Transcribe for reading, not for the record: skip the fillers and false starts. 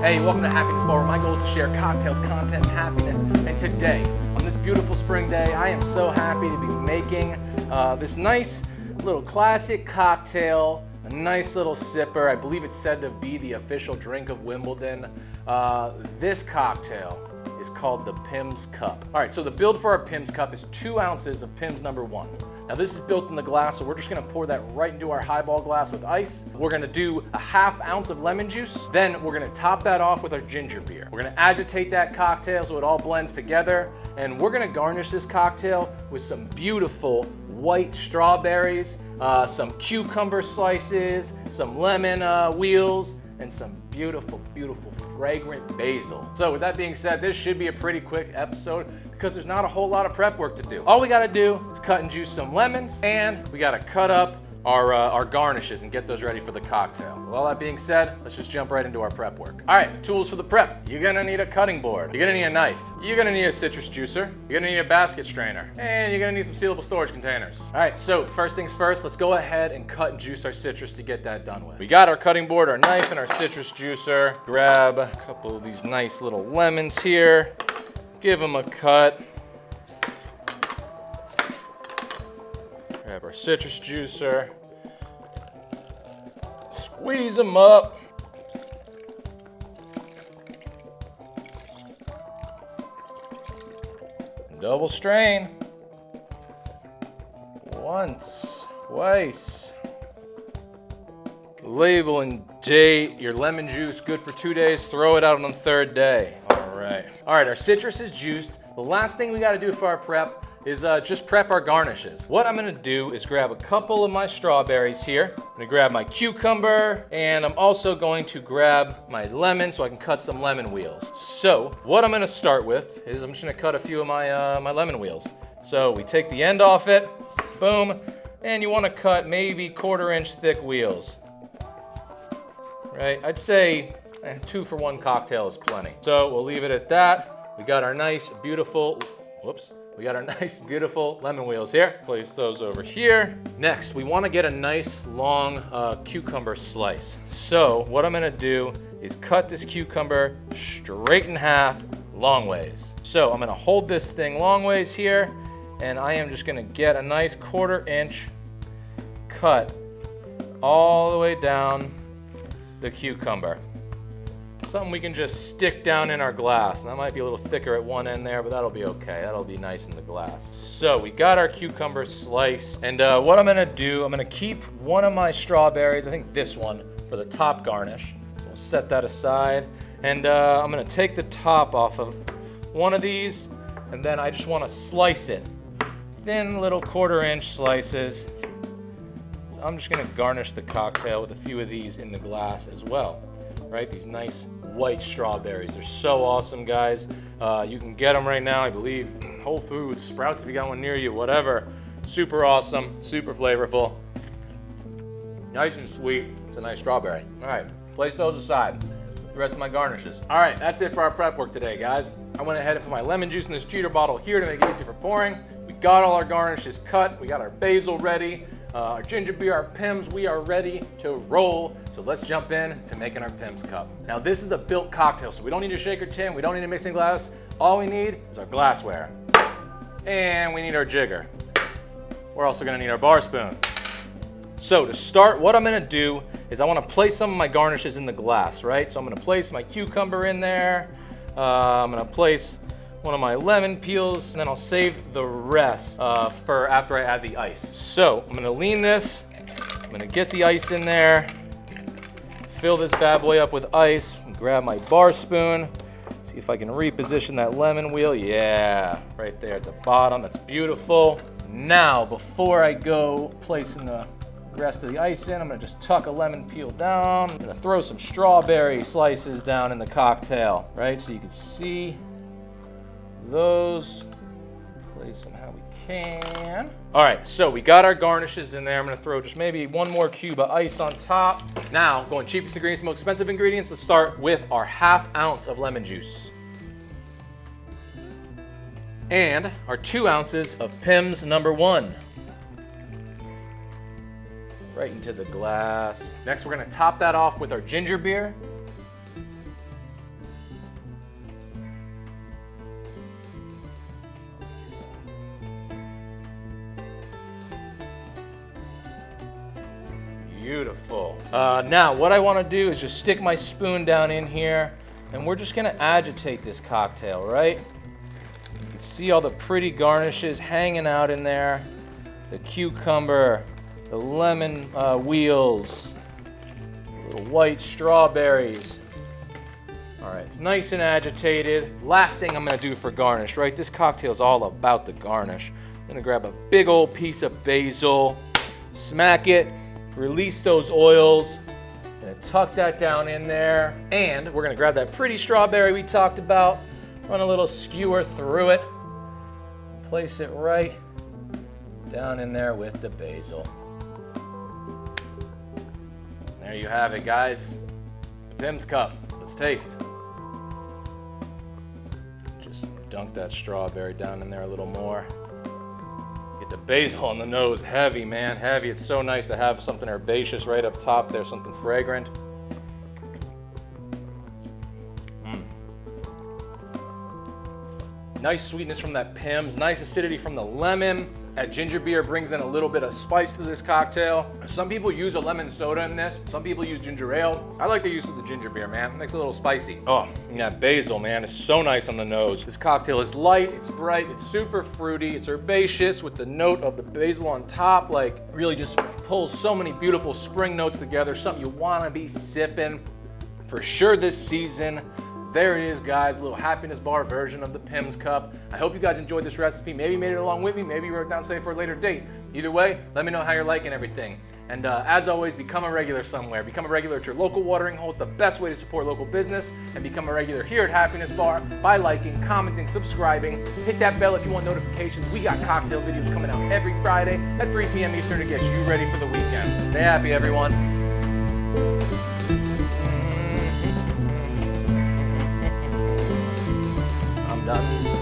Hey, welcome to Happiness Bar, where my goal is to share cocktails, content, and happiness. And today, on this beautiful spring day, I am so happy to be making this nice little classic cocktail, a nice little sipper. I believe it's said to be the official drink of Wimbledon. This cocktail is called the Pimms Cup. All right, so the build for our Pimms Cup is 2 ounces of Pimms #1. Now this is built in the glass, so we're just gonna pour that right into our highball glass with ice. We're gonna do a 1/2 ounce of lemon juice. Then we're gonna top that off with our ginger beer. We're gonna agitate that cocktail so it all blends together. And we're gonna garnish this cocktail with some beautiful white strawberries, some cucumber slices, some lemon wheels, and some beautiful, beautiful fragrant basil. So with that being said, this should be a pretty quick episode because there's not a whole lot of prep work to do. All we gotta do is cut and juice some lemons, and we gotta cut up our garnishes and get those ready for the cocktail. With all that being said, let's just jump right into our prep work. All right, the tools for the prep. You're gonna need a cutting board. You're gonna need a knife. You're gonna need a citrus juicer. You're gonna need a basket strainer. And you're gonna need some sealable storage containers. All right, so first things first, let's go ahead and cut and juice our citrus to get that done with. We got our cutting board, our knife, and our citrus juicer. Grab a couple of these nice little lemons here. Give them a cut. Grab our citrus juicer, squeeze them up. Double strain. Once, twice. Label and date your lemon juice, good for 2 days. Throw it out on the 3rd day. All right, our citrus is juiced. The last thing we gotta do for our prep is just prep our garnishes. What I'm gonna do is grab a couple of my strawberries here. I'm gonna grab my cucumber, and I'm also going to grab my lemon so I can cut some lemon wheels. So what I'm gonna start with is I'm just gonna cut a few of my, my lemon wheels. So we take the end off it, boom, and you wanna cut maybe 1/4 inch thick wheels. Right, I'd say 2 for 1 cocktail is plenty. So we'll leave it at that. We got our nice, beautiful, we got our nice, beautiful lemon wheels here. Place those over here. Next, we wanna get a nice, long cucumber slice. So what I'm gonna do is cut this cucumber straight in half, long ways. So I'm gonna hold this thing long ways here, and I am just gonna get a nice 1/4 inch cut all the way down the cucumber. Something we can just stick down in our glass. And that might be a little thicker at one end there, but that'll be okay. That'll be nice in the glass. So we got our cucumber sliced. And what I'm gonna do, I'm gonna keep one of my strawberries, I think this one, for the top garnish. We'll set that aside. And I'm gonna take the top off of one of these, and then I just wanna slice it. Thin little 1/4 inch slices. So I'm just gonna garnish the cocktail with a few of these in the glass as well. Right, these nice white strawberries. They're so awesome, guys. You can get them right now, I believe. Whole Foods, Sprouts if you got one near you, whatever. Super awesome, super flavorful. Nice and sweet. It's a nice strawberry. All right, place those aside. The rest of my garnishes. All right, that's it for our prep work today, guys. I went ahead and put my lemon juice in this cheater bottle here to make it easy for pouring. We got all our garnishes cut. We got our basil ready. Our ginger beer, our Pimms, we are ready to roll. So let's jump in to making our Pimms Cup. Now this is a built cocktail, so we don't need a shaker tin, we don't need a mixing glass. All we need is our glassware. And we need our jigger. We're also gonna need our bar spoon. So to start, what I'm gonna do is I wanna place some of my garnishes in the glass, right? So I'm gonna place my cucumber in there. I'm gonna place one of my lemon peels, and then I'll save the rest for after I add the ice. So I'm gonna lean this, I'm gonna get the ice in there, fill this bad boy up with ice, and grab my bar spoon, see if I can reposition that lemon wheel. Yeah, right there at the bottom, that's beautiful. Now, before I go placing the rest of the ice in, I'm gonna just tuck a lemon peel down. I'm gonna throw some strawberry slices down in the cocktail, right? So you can see those, place them how we can. All right, so we got our garnishes in there. I'm gonna throw just maybe 1 more cube of ice on top. Now, going cheapest ingredients, most expensive ingredients, let's start with our 1/2 ounce of lemon juice. And our 2 ounces of Pimms #1. Right into the glass. Next, we're gonna top that off with our ginger beer. Beautiful. Now, what I want to do is just stick my spoon down in here, and we're just going to agitate this cocktail, right? You can see all the pretty garnishes hanging out in there. The cucumber, the lemon wheels, little white strawberries. All right, it's nice and agitated. Last thing I'm going to do for garnish, right? This cocktail is all about the garnish. I'm going to grab a big old piece of basil, smack it, release those oils, and tuck that down in there. And we're gonna grab that pretty strawberry we talked about, run a little skewer through it, place it right down in there with the basil. There you have it, guys. The Pimms Cup. Let's taste. Just dunk that strawberry down in there a little more. Get the basil on the nose, heavy, man, heavy. It's so nice to have something herbaceous right up top there, something fragrant. Nice sweetness from that Pimms, nice acidity from the lemon. That ginger beer brings in a little bit of spice to this cocktail. Some people use a lemon soda in this. Some people use ginger ale. I like the use of the ginger beer, man. It makes it a little spicy. Oh, and that basil, man, is so nice on the nose. This cocktail is light, it's bright, it's super fruity, it's herbaceous with the note of the basil on top. Like, really just pulls so many beautiful spring notes together. Something you wanna be sipping for sure this season. There it is, guys, a little happiness bar version of the Pimms Cup. I hope you guys enjoyed this recipe. Maybe you made it along with me, maybe you wrote it down, say for a later date. Either way, let me know how you're liking everything. And as always, become a regular somewhere. Become a regular at your local watering hole. It's the best way to support local business. And become a regular here at Happiness Bar by liking, commenting, subscribing. Hit that bell if you want notifications. We got cocktail videos coming out every Friday at 3 p.m. Eastern to get you ready for the weekend. Stay happy, everyone. Done.